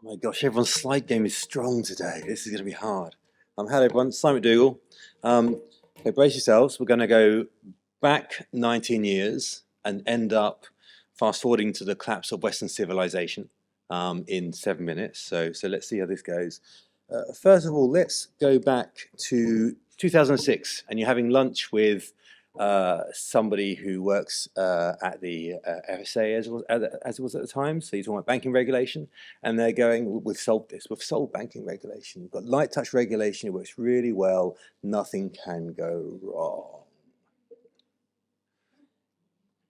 Oh my gosh, everyone's slide game is strong today. This is going to be hard. Hello everyone, Simon McDougall. Okay, brace yourselves. We're going to go back 19 years and end up fast forwarding to the collapse of Western civilization in 7 minutes. So let's see how this goes. First of all, let's go back to 2006, and you're having lunch with somebody who works at the FSA as it was at the time. So you're talking about banking regulation, and they're going, we've solved this. We've solved banking regulation. We've got light touch regulation. It works really well. Nothing can go wrong.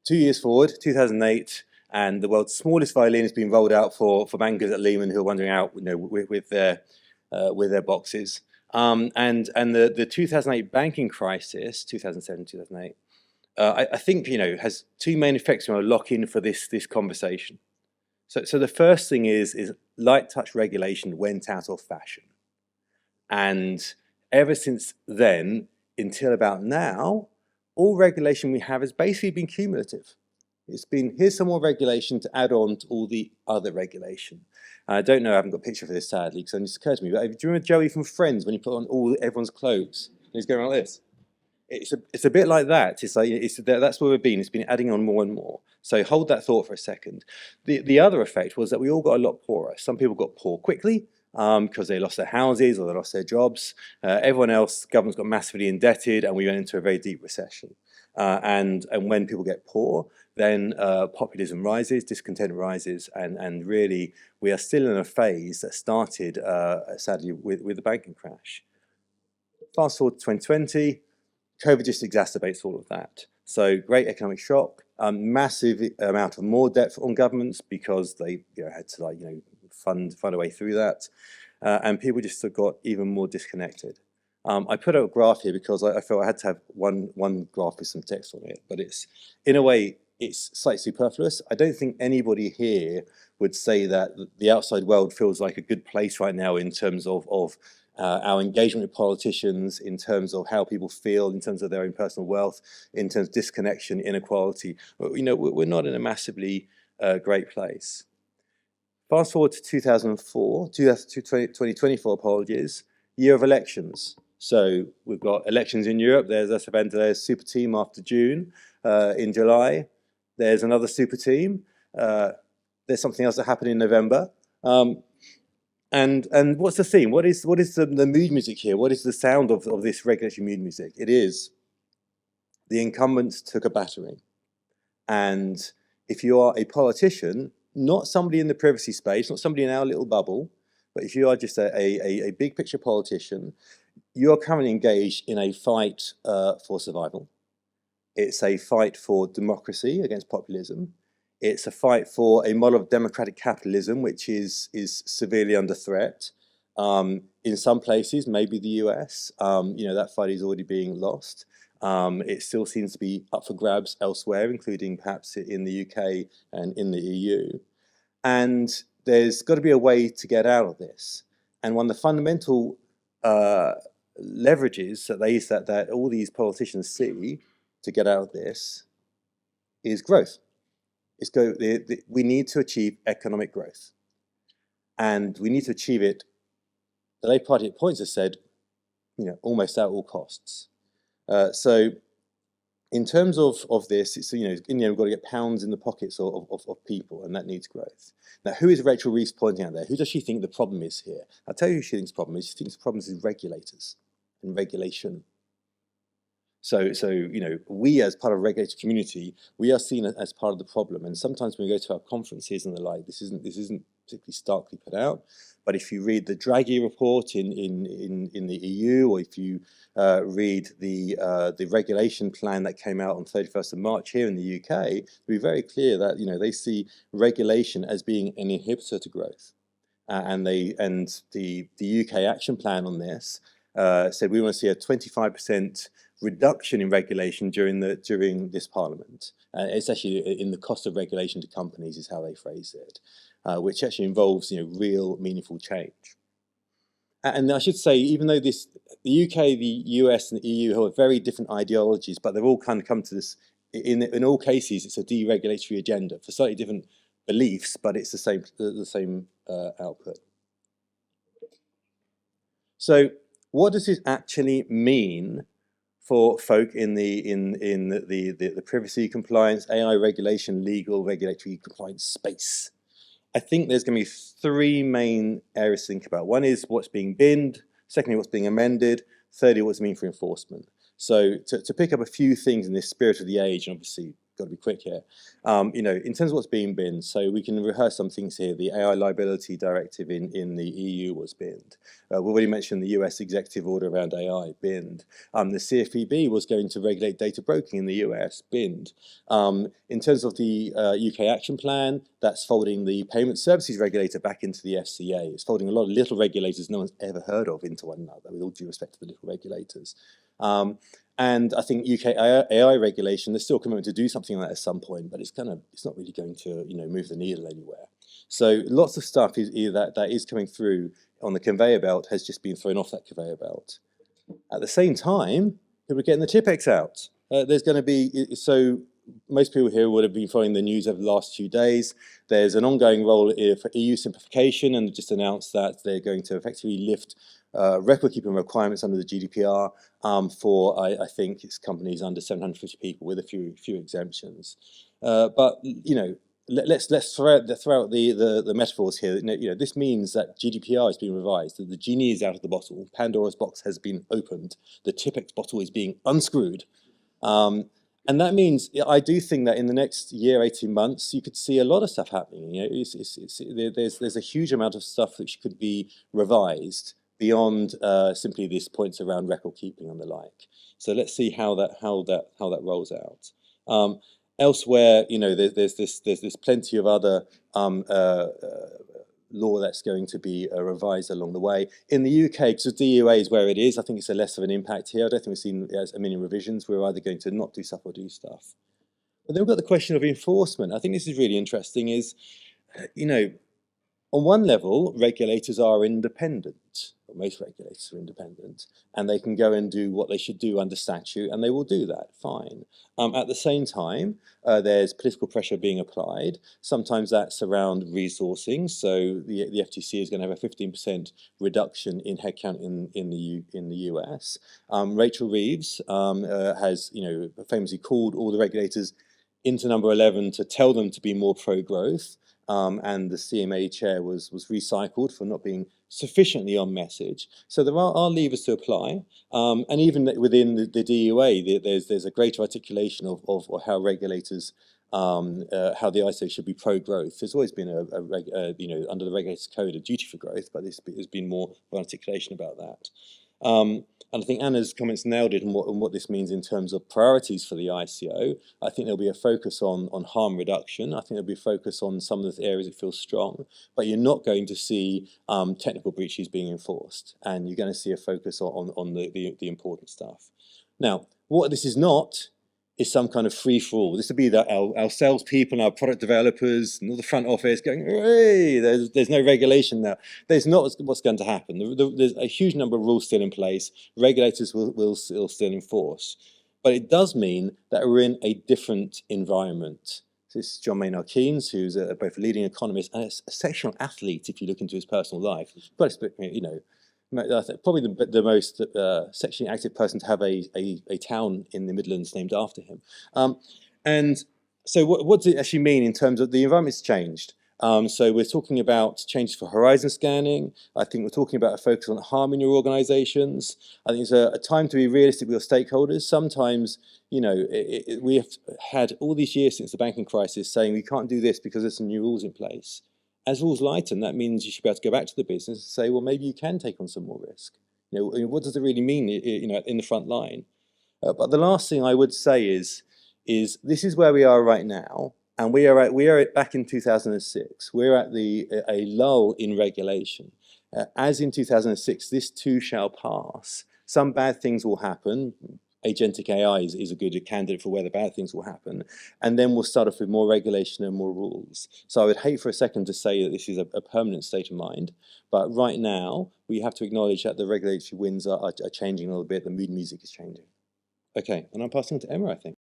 2 years forward, 2008, and the world's smallest violin has been rolled out for bankers at Lehman who are wandering out, with their boxes. And the 2008 banking crisis, 2007, 2008, I think has two main effects we want to lock in for this conversation. So the first thing is light touch regulation went out of fashion, and ever since then until about now, all regulation we have has basically been cumulative. It's been, here's some more regulation to add on to all the other regulation. I don't know, I haven't got a picture for this sadly, because it just occurred to me, but do you remember Joey from Friends when he put on everyone's clothes? And he's going around like this. It's a bit like that. It's like that's where we've been. It's been adding on more and more. So hold that thought for a second. The other effect was that we all got a lot poorer. Some people got poor quickly because they lost their houses or they lost their jobs. Everyone else, governments got massively indebted, and we went into a very deep recession. And when people get poor, then populism rises, discontent rises, and really we are still in a phase that started sadly with the banking crash. Fast forward to 2020. COVID just exacerbates all of that. So great economic shock, massive amount of more debt on governments because they had to fund a way through that, and people just got even more disconnected. I put out a graph here because I felt I had to have one graph with some text on it, but it's in a way it's slightly superfluous. I don't think anybody here would say that the outside world feels like a good place right now in terms of our engagement with politicians, in terms of how people feel, in terms of their own personal wealth, in terms of disconnection, inequality. We're not in a massively great place. Fast forward to 2024, apologies, year of elections. So we've got elections in Europe. There's a super team after June. In July, there's another super team. There's something else that happened in November. And what's the theme? What is the mood music here? What is the sound of this regulatory mood music? It is the incumbents took a battering. And if you are a politician, not somebody in the privacy space, not somebody in our little bubble, but if you are just a big picture politician, you are currently engaged in a fight for survival. It's a fight for democracy against populism. It's a fight for a model of democratic capitalism, which is severely under threat. In some places, maybe the US, that fight is already being lost. It still seems to be up for grabs elsewhere, including perhaps in the UK and in the EU. And there's got to be a way to get out of this. And one of the fundamental leverages that all these politicians see to get out of this is growth. We need to achieve economic growth, and we need to achieve it. The Labour Party at points has said, almost at all costs. So, in terms of this, it's in the end we've got to get pounds in the pockets of people, and that needs growth. Now, who is Rachel Reeves pointing out there? Who does she think the problem is here? I'll tell you who she thinks the problem is. She thinks the problem is regulators and regulation. So we as part of the regulated community, we are seen as part of the problem. And sometimes when we go to our conferences and the like, this isn't particularly starkly put out. But if you read the Draghi report in the EU, or if you read the regulation plan that came out on 31st of March here in the UK, it'll be very clear that they see regulation as being an inhibitor to growth. And the UK action plan on this said we want to see a 25% reduction in regulation during this parliament. It's actually in the cost of regulation to companies is how they phrase it, which actually involves real meaningful change. And I should say, even though the UK, the US, and the EU have very different ideologies, but they've all kind of come to this. In all cases, it's a deregulatory agenda for slightly different beliefs, but it's the same output. So what does this actually mean for folk in the privacy compliance, AI regulation, legal, regulatory compliance space? I think there's going to be three main areas to think about. One is what's being binned, secondly, what's being amended, thirdly, what's it mean for enforcement. So to pick up a few things in this spirit of the age, and obviously got to be quick here, in terms of what's being binned, so we can rehearse some things here. The AI Liability Directive in the EU was binned. We've already mentioned the US executive order around AI, binned. The CFPB was going to regulate data broking in the US, binned. In terms of the UK Action Plan, that's folding the payment services regulator back into the FCA. It's folding a lot of little regulators no one's ever heard of into one another, with all due respect to the little regulators. And I think UK AI regulation, there's still a commitment to do something like that at some point, but it's not really going to move the needle anywhere. So lots of stuff that is coming through on the conveyor belt has just been thrown off that conveyor belt. At the same time, people are getting the TIPEX out. There's going to be, so most people here would have been following the news over the last few days. There's an ongoing role for EU simplification, and just announced that they're going to effectively lift record-keeping requirements under the GDPR for, I think, it's companies under 750 people with a few exemptions. But let's throw out the metaphors here. This means that GDPR is being revised, that the genie is out of the bottle, Pandora's box has been opened, the TIPEX bottle is being unscrewed. And that means, I do think that in the next year, 18 months, you could see a lot of stuff happening. There's a huge amount of stuff which could be revised beyond simply these points around record keeping and the like. So let's see how that rolls out. Elsewhere, there's plenty of other law that's going to be revised along the way. In the UK, because the DUA is where it is, I think it's a less of an impact here. I don't think we've seen as many revisions. We're either going to not do stuff or do stuff. But then we've got the question of enforcement. I think this is really interesting is, on one level, regulators are independent, or most regulators are independent, and they can go and do what they should do under statute, and they will do that, fine. At the same time, there's political pressure being applied. Sometimes that's around resourcing, so the FTC is going to have a 15% reduction in headcount in the US. Rachel Reeves has famously called all the regulators into number 11 to tell them to be more pro-growth. And the CMA chair was recycled for not being sufficiently on message. So there are levers to apply, and even within the DUA, there's a greater articulation of how regulators, how the ISO should be pro-growth. There's always been under the regulators code a duty for growth, but there's been more articulation about that. And I think Anna's comments nailed it on what this means in terms of priorities for the ICO. I think there'll be a focus on harm reduction. I think there'll be a focus on some of the areas that feel strong, but you're not going to see technical breaches being enforced, and you're going to see a focus on the important stuff. Now, what this is not is some kind of free-for-all. This would be our salespeople and our product developers and all the front office going, hey, there's no regulation now. There's not what's going to happen. There's a huge number of rules still in place. Regulators will still enforce. But it does mean that we're in a different environment. This is John Maynard Keynes, who's both a leading economist and a sectional athlete, if you look into his personal life. But probably the most sexually active person to have a town in the Midlands named after him. And so what does it actually mean in terms of the environment's changed? So we're talking about changes for horizon scanning. I think we're talking about a focus on harm in your organizations. I think it's a time to be realistic with your stakeholders. Sometimes, we have had all these years since the banking crisis saying we can't do this because there's some new rules in place. As rules lighten, that means you should be able to go back to the business and say, well, maybe you can take on some more risk. What does it really mean, in the front line? But the last thing I would say is this is where we are right now, and we are back in 2006. We're at a lull in regulation. As in 2006, this too shall pass. Some bad things will happen. Agentic AI is a good candidate for where the bad things will happen. And then we'll start off with more regulation and more rules. So I would hate for a second to say that this is a permanent state of mind. But right now, we have to acknowledge that the regulatory winds are changing a little bit. The mood music is changing. Okay, and I'm passing on to Emma, I think.